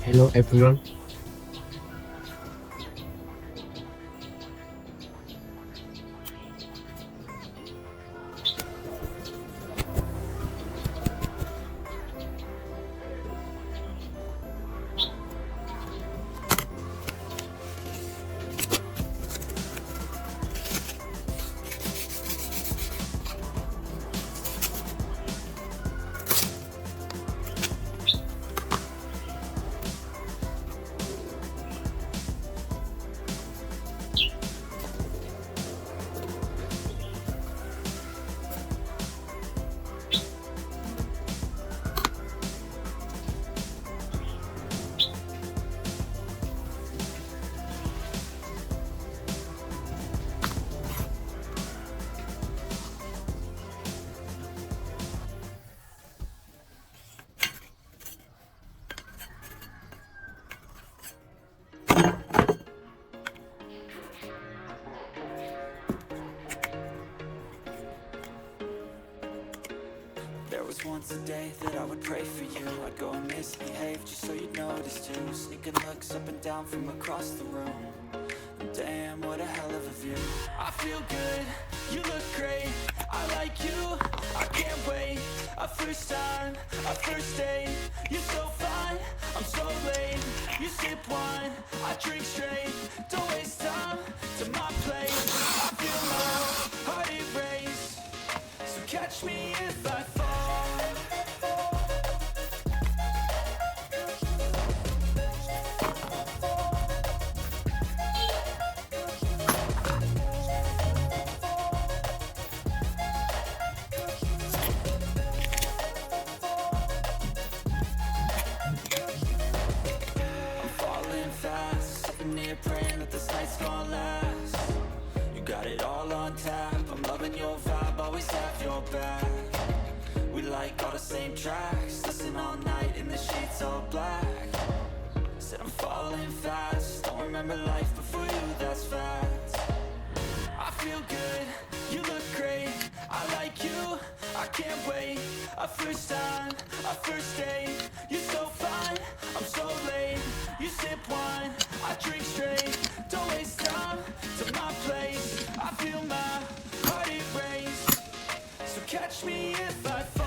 Hello everyone. There was once a day that I would pray for you. I'd go and misbehave just so you'd notice too. Sneaking looks up and down from across the room. Damn, what a hell of a view. I feel good, you look great. I like you, I can't wait. A first time, a first date. You're so fine, I'm so late. You sip wine, I drink straight. Don't waste time to my place. I feel my heart erase. So catch me if I fall. I'm falling fast, sitting here praying that this night's gonna last. You got it all on tap, I'm loving your vibe, always have your back. We like all the same tracks, listen all night in the sheets all black. Said I'm falling fast, don't remember life before you, that's fact. I feel good, you look great, I like you, I can't wait. A first time, a first date. You're so fine, I'm so late. You sip wine, I drink straight. Don't waste time to my place. I feel my heart erase. So catch me if I fall.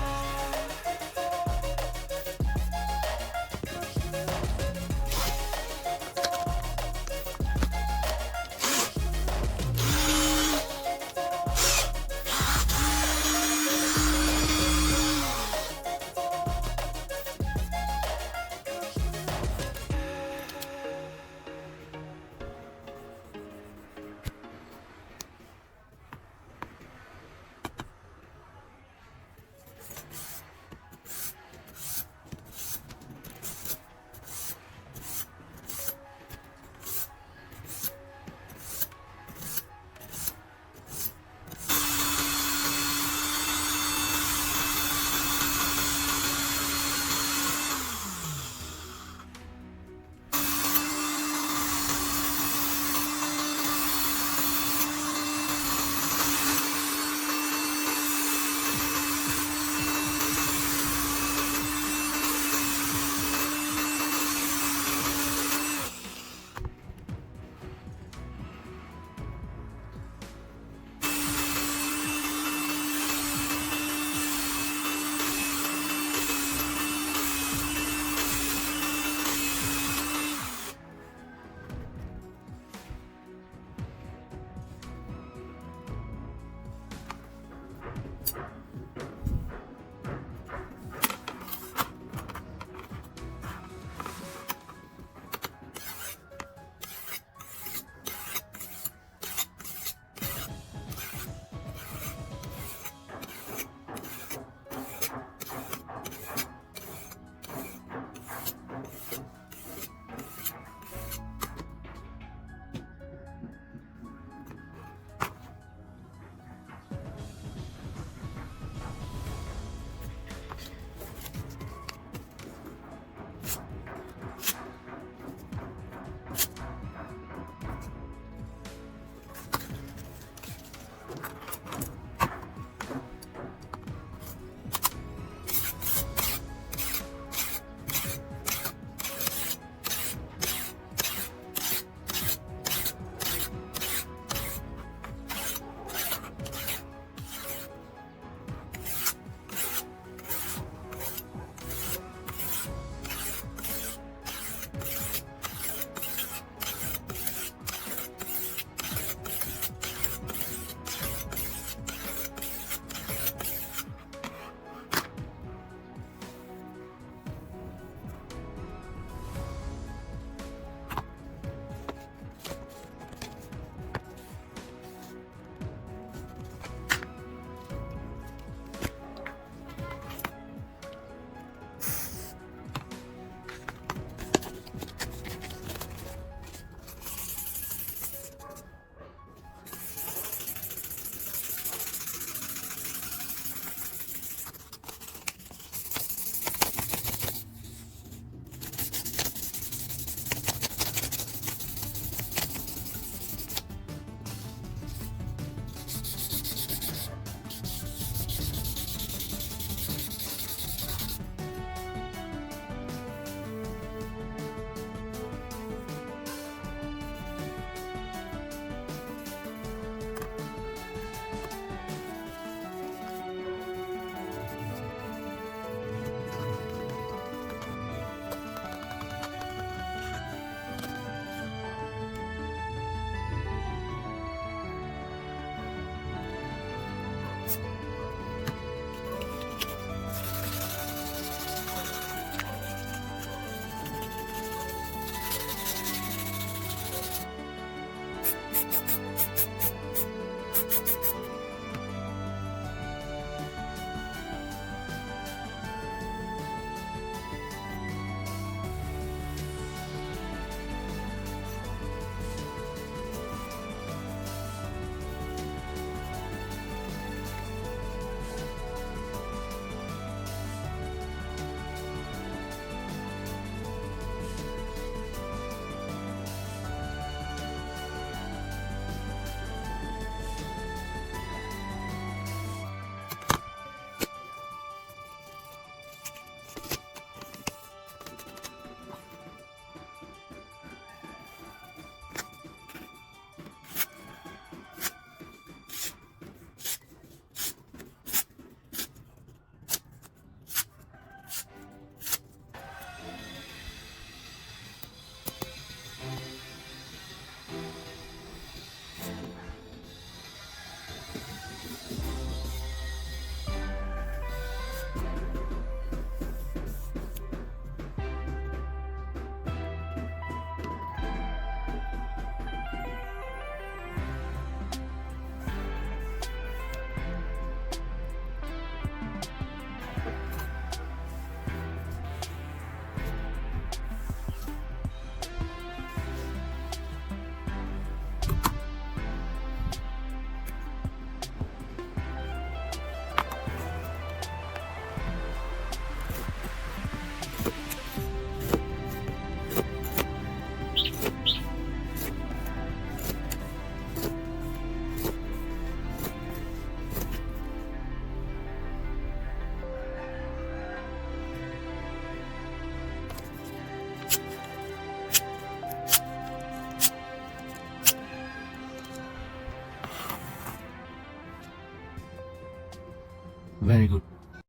very good